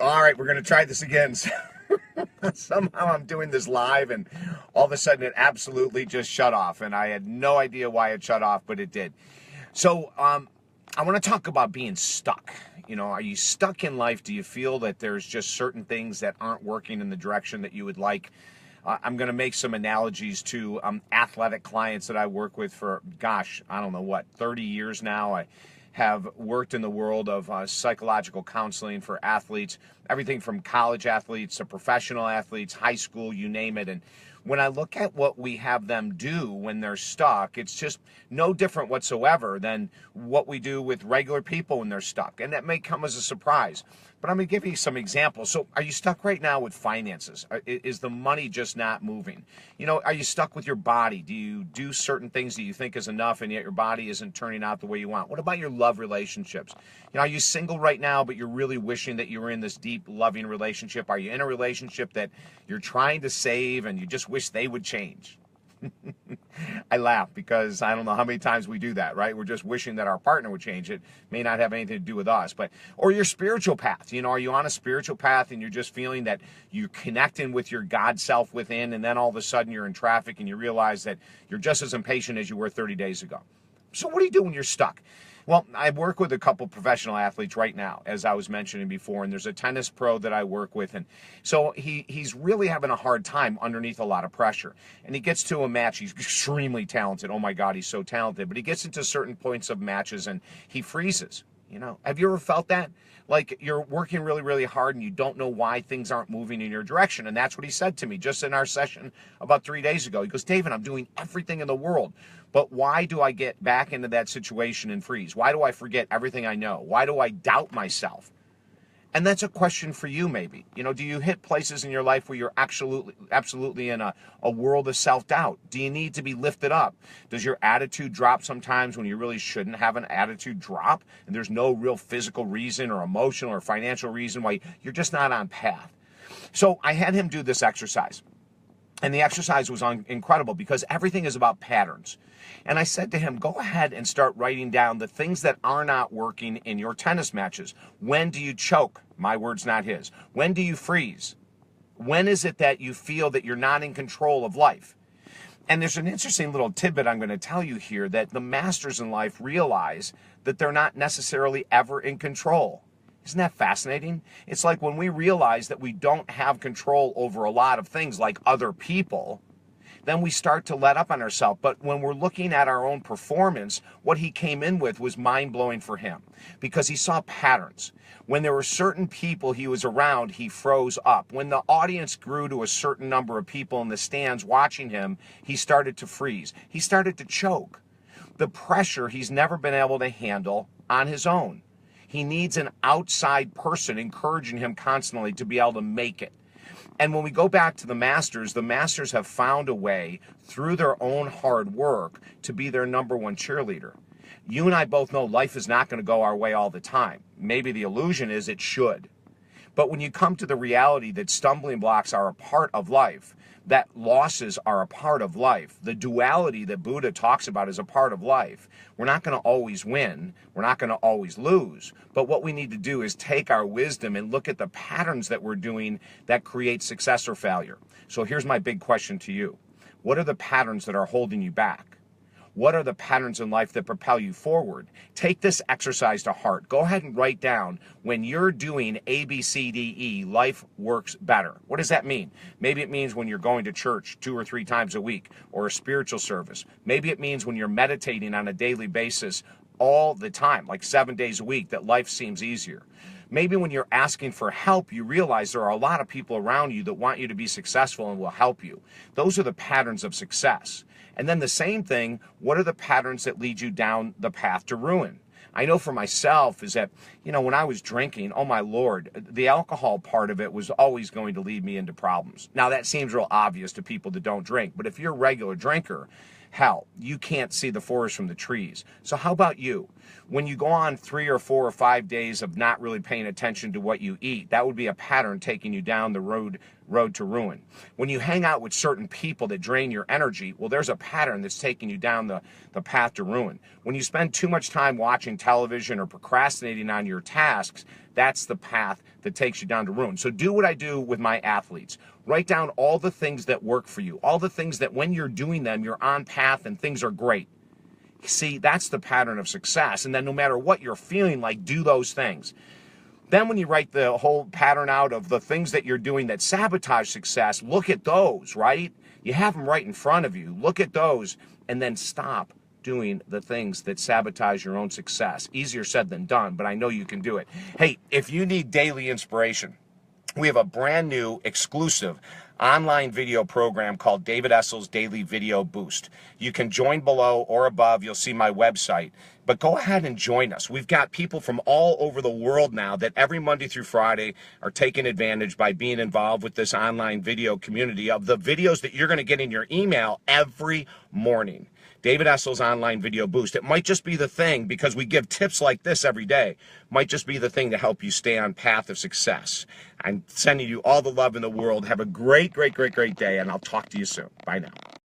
All right, we're going to try this again. Somehow I'm doing this live, and all of a sudden it absolutely just shut off. And I had no idea why it shut off, but it did. So I want to talk about being stuck. You know, are you stuck in life? Do you feel that there's just certain things that aren't working in the direction that you would like? I'm going to make some analogies to athletic clients that I work with for, gosh, I don't know what, 30 years now. I have worked in the world of psychological counseling for athletes, everything from college athletes to professional athletes, high school, you name it. And when I look at what we have them do when they're stuck, it's just no different whatsoever than what we do with regular people when they're stuck. And that may come as a surprise. But I'm going to give you some examples. So are you stuck right now with finances? Is the money just not moving? You know, are you stuck with your body? Do you do certain things that you think is enough and yet your body isn't turning out the way you want? What about your love relationships? You know, are you single right now, but you're really wishing that you were in this deep, loving relationship? Are you in a relationship that you're trying to save and you just wish they would change? I laugh because I don't know how many times we do that, right? We're just wishing that our partner would change. It may not have anything to do with us, or your spiritual path. You know, are you on a spiritual path and you're just feeling that you're connecting with your God self within, and then all of a sudden you're in traffic and you realize that you're just as impatient as you were 30 days ago. So what do you do when you're stuck? Well, I work with a couple professional athletes right now, as I was mentioning before, and there's a tennis pro that I work with, and so he's really having a hard time underneath a lot of pressure. And he gets to a match, he's extremely talented. Oh my God, he's so talented. But he gets into certain points of matches and he freezes. You know, have you ever felt that? Like you're working really, really hard and you don't know why things aren't moving in your direction. And that's what he said to me just in our session about 3 days ago. He goes, David, I'm doing everything in the world, but why do I get back into that situation and freeze? Why do I forget everything I know? Why do I doubt myself? And that's a question for you, maybe. You know, do you hit places in your life where you're absolutely in a world of self-doubt? Do you need to be lifted up? Does your attitude drop sometimes when you really shouldn't have an attitude drop? And there's no real physical reason or emotional or financial reason why you're just not on path. So I had him do this exercise. And the exercise was incredible because everything is about patterns. And I said to him, go ahead and start writing down the things that are not working in your tennis matches. When do you choke? My words, not his. When do you freeze? When is it that you feel that you're not in control of life? And there's an interesting little tidbit I'm going to tell you here, that the masters in life realize that they're not necessarily ever in control. Isn't that fascinating? It's like when we realize that we don't have control over a lot of things like other people, then we start to let up on ourselves. But when we're looking at our own performance, what he came in with was mind-blowing for him because he saw patterns. When there were certain people he was around, he froze up. When the audience grew to a certain number of people in the stands watching him, he started to freeze. He started to choke. The pressure he's never been able to handle on his own. He needs an outside person encouraging him constantly to be able to make it. And when we go back to the masters have found a way through their own hard work to be their number one cheerleader. You and I both know life is not going to go our way all the time. Maybe the illusion is it should. But when you come to the reality that stumbling blocks are a part of life, that losses are a part of life, the duality that Buddha talks about is a part of life, we're not going to always win, we're not going to always lose, but what we need to do is take our wisdom and look at the patterns that we're doing that create success or failure. So here's my big question to you. What are the patterns that are holding you back? What are the patterns in life that propel you forward? Take this exercise to heart. Go ahead and write down, when you're doing A, B, C, D, E, life works better. What does that mean? Maybe it means when you're going to church 2 or 3 times a week or a spiritual service. Maybe it means when you're meditating on a daily basis all the time, like 7 days a week, that life seems easier. Maybe when you're asking for help, you realize there are a lot of people around you that want you to be successful and will help you. Those are the patterns of success. And then the same thing, what are the patterns that lead you down the path to ruin? I know for myself is that, you know, when I was drinking, oh my Lord, the alcohol part of it was always going to lead me into problems. Now that seems real obvious to people that don't drink, but if you're a regular drinker, hell, you can't see the forest from the trees. So how about you? When you go on 3 or 4 or 5 days of not really paying attention to what you eat, that would be a pattern taking you down the road road to ruin. When you hang out with certain people that drain your energy, well, there's a pattern that's taking you down the path to ruin. When you spend too much time watching television or procrastinating on your tasks, that's the path that takes you down to ruin. So do what I do with my athletes. Write down all the things that work for you, all the things that when you're doing them, you're on path and things are great. See, that's the pattern of success. And then no matter what you're feeling like, do those things. Then when you write the whole pattern out of the things that you're doing that sabotage success, look at those, right? You have them right in front of you. Look at those and then stop doing the things that sabotage your own success. Easier said than done, but I know you can do it. Hey, if you need daily inspiration, we have a brand new exclusive online video program called David Essel's Daily Video Boost. You can join below or above. You'll see my website. But go ahead and join us. We've got people from all over the world now that every Monday through Friday are taking advantage by being involved with this online video community of the videos that you're going to get in your email every morning. David Essel's Online Video Boost. It might just be the thing, because we give tips like this every day, might just be the thing to help you stay on path of success. I'm sending you all the love in the world. Have a great, great, great, great day, and I'll talk to you soon. Bye now.